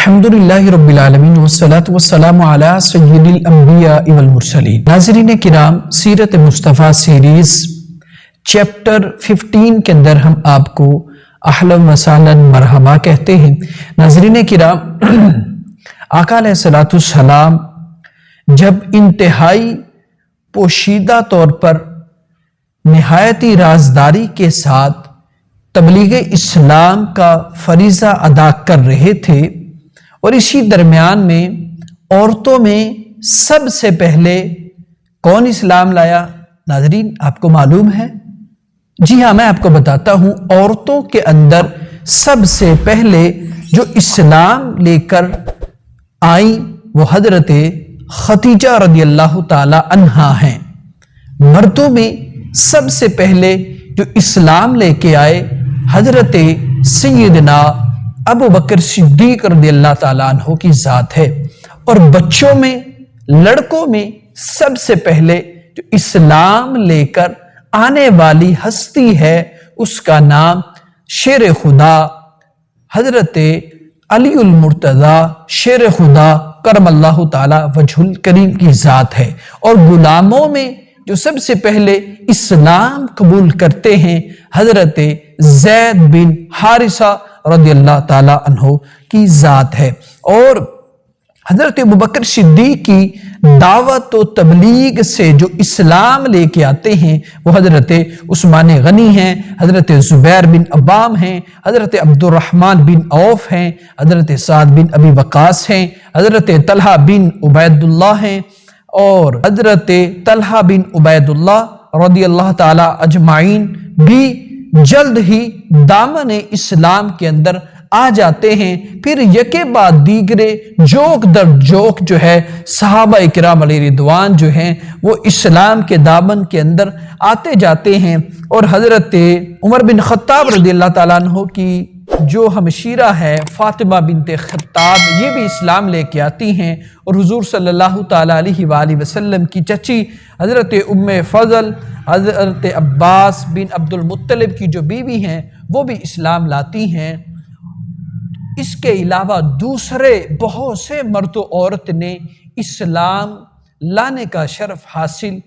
الحمدللہ رب العالمین والصلاة والسلام علی سید الانبیاء والمرسلین۔ ناظرین کرام، سیرت مصطفیٰ سیریز چیپٹر 15 کے اندر ہم آپ کو اہلا وسہلا مرحبا کہتے ہیں۔ ناظرین کرام، آقا علیہ الصلوۃ والسلام جب انتہائی پوشیدہ طور پر نہایتی رازداری کے ساتھ تبلیغ اسلام کا فریضہ ادا کر رہے تھے، اور اسی درمیان میں عورتوں میں سب سے پہلے کون اسلام لایا؟ ناظرین آپ کو معلوم ہے؟ جی ہاں، میں آپ کو بتاتا ہوں۔ عورتوں کے اندر سب سے پہلے جو اسلام لے کر آئیں وہ حضرت خدیجہ رضی اللہ تعالی عنہا ہیں۔ مردوں میں سب سے پہلے جو اسلام لے کے آئے حضرت سیدنا ابو بکر صدیق رضی اللہ تعالیٰ عنہ کی ذات ہے، اور بچوں میں، لڑکوں میں سب سے پہلے جو اسلام لے کر آنے والی ہستی ہے اس کا نام شیر خدا حضرت علی المرتضی شیر خدا کرم اللہ تعالی وجہ الکریم کی ذات ہے۔ اور غلاموں میں جو سب سے پہلے اسلام قبول کرتے ہیں حضرت زید بن حارثہ رضی اللہ تعالی عنہ کی ذات ہے۔ اور حضرت ابوبکر صدیق کی دعوت و تبلیغ سے جو اسلام لے کے آتے ہیں وہ حضرت عثمان غنی ہیں، حضرت زبیر بن عوام ہیں، حضرت عبد الرحمن بن عوف ہیں، حضرت سعد بن ابی وقاص ہیں، حضرت طلحہ بن عبید اللہ ہیں، اور حضرت طلحہ بن عبید اللہ رضی اللہ تعالی اجمعین بھی جلد ہی دامن اسلام کے اندر آ جاتے ہیں۔ پھر یکے بعد دیگرے جوک در جوک جو ہے صحابہ اکرام علیہ رضوان جو ہیں وہ اسلام کے دامن کے اندر آتے جاتے ہیں۔ اور حضرت عمر بن خطاب رضی اللہ تعالیٰ عنہ کی جو ہمشیرہ ہے فاطمہ بنت خطاب، یہ بھی اسلام لے کے آتی ہیں، اور حضور صلی اللہ تعالیٰ علیہ وآلہ وسلم کی چچی حضرت ام فضل حضرت عباس بن عبد المطلب کی جو بیوی ہیں وہ بھی اسلام لاتی ہیں۔ اس کے علاوہ دوسرے بہت سے مرد و عورت نے اسلام لانے کا شرف حاصل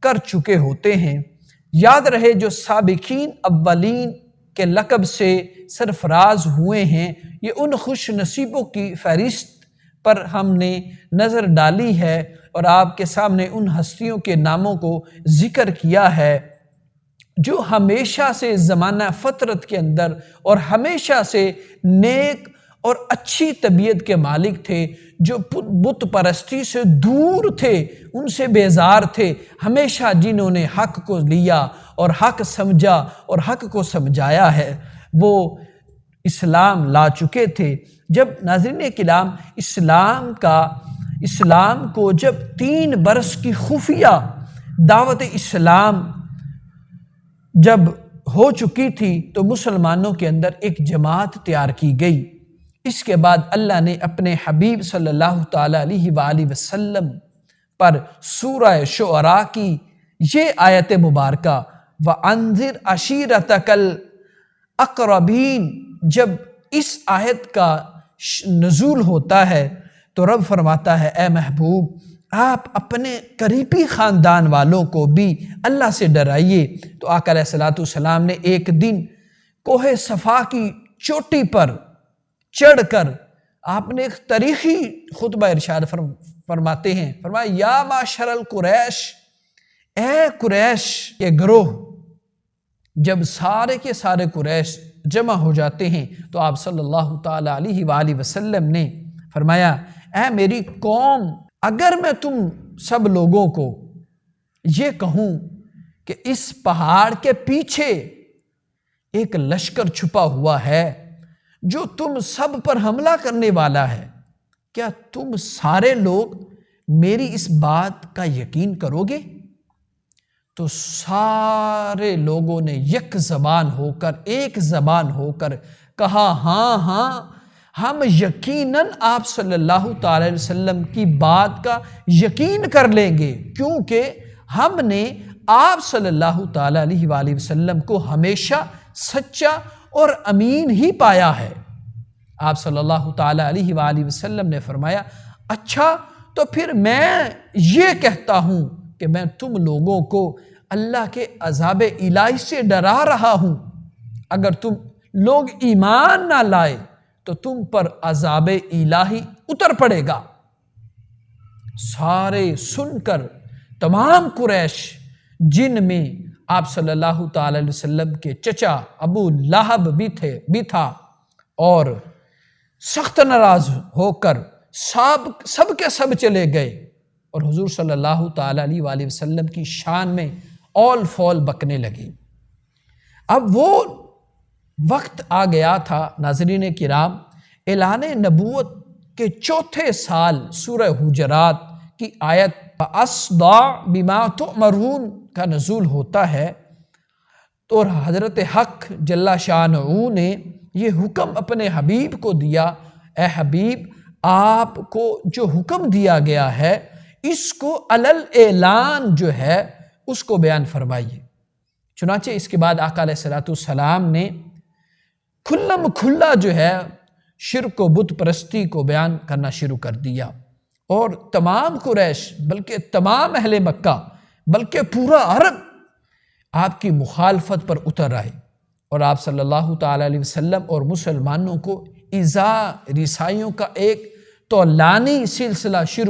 کر چکے ہوتے ہیں۔ یاد رہے جو سابقین اولین کے لقب سے سرفراز ہوئے ہیں، یہ ان خوش نصیبوں کی فہرست پر ہم نے نظر ڈالی ہے، اور آپ کے سامنے ان ہستیوں کے ناموں کو ذکر کیا ہے جو ہمیشہ سے زمانہ فطرت کے اندر اور ہمیشہ سے نیک اور اچھی طبیعت کے مالک تھے، جو بت پرستی سے دور تھے، ان سے بیزار تھے، ہمیشہ جنہوں نے حق کو لیا اور حق سمجھا اور حق کو سمجھایا ہے وہ اسلام لا چکے تھے۔ جب ناظرین کرام اسلام کو جب 3 برس کی خفیہ دعوت اسلام جب ہو چکی تھی تو مسلمانوں کے اندر ایک جماعت تیار کی گئی۔ اس کے بعد اللہ نے اپنے حبیب صلی اللہ تعالیٰ علیہ وآلہ وسلم پر سورہ شعراء کی یہ آیت مبارکہ وَأَنذِرْ عَشِيرَتَكَ الْأَقْرَبِينَ، جب اس آیت کا نزول ہوتا ہے تو رب فرماتا ہے اے محبوب آپ اپنے قریبی خاندان والوں کو بھی اللہ سے ڈرائیے۔ تو آقا علیہ الصلوۃ والسلام نے ایک دن کوہ صفا کی چوٹی پر چڑھ کر آپ نے ایک تاریخی خطبہ ارشاد فرماتے ہیں، فرمایا یا معشر القریش، اے قریش کے گروہ۔ جب سارے کے سارے قریش جمع ہو جاتے ہیں تو آپ صلی اللہ تعالیٰ علیہ وآلہ وسلم نے فرمایا اے میری قوم، اگر میں تم سب لوگوں کو یہ کہوں کہ اس پہاڑ کے پیچھے ایک لشکر چھپا ہوا ہے جو تم سب پر حملہ کرنے والا ہے، کیا تم سارے لوگ میری اس بات کا یقین کرو گے؟ تو سارے لوگوں نے ایک زبان ہو کر کہا ہاں ہاں، ہم یقیناً آپ صلی اللہ تعالی علیہ وسلم کی بات کا یقین کر لیں گے، کیونکہ ہم نے آپ صلی اللہ تعالی علیہ وآلہ وسلم کو ہمیشہ سچا اور امین ہی پایا ہے۔ آپ صلی اللہ تعالی علیہ وآلہ وسلم نے فرمایا اچھا تو پھر میں یہ کہتا ہوں کہ میں تم لوگوں کو اللہ کے عذاب الہی سے ڈرا رہا ہوں، اگر تم لوگ ایمان نہ لائے تو تم پر عذاب الہی اتر پڑے گا۔ سارے سن کر تمام قریش، جن میں آپ صلی اللہ تعالی علیہ وسلم کے چچا ابو لہب بھی تھا، اور سخت ناراض ہو کر سب کے سب چلے گئے، اور حضور صلی اللہ تعالی علیہ وآلہ وسلم کی شان میں اول فول بکنے لگے۔ اب وہ وقت آ گیا تھا ناظرین کرام، اعلان نبوت کے چوتھے سال سورہ حجرات کی آیت فَأَصْدَعْ بِمَا تُؤْمَرُونَ کا نزول ہوتا ہے، تو حضرت حق جل شانہ نے یہ حکم اپنے حبیب کو دیا، اے حبیب آپ کو جو حکم دیا گیا ہے اس کو علل اعلان جو ہے اس کو بیان فرمائیے۔ چنانچہ اس کے بعد آقا علیہ الصلوۃ والسلام نے کھلا جو ہے شرک و بت پرستی کو بیان کرنا شروع کر دیا، اور تمام قریش بلکہ تمام اہل مکہ بلکہ پورا عرب آپ کی مخالفت پر اتر آئے، اور آپ صلی اللہ تعالی علیہ وسلم اور مسلمانوں کو ایذا رسائیوں کا ایک طولانی سلسلہ شروع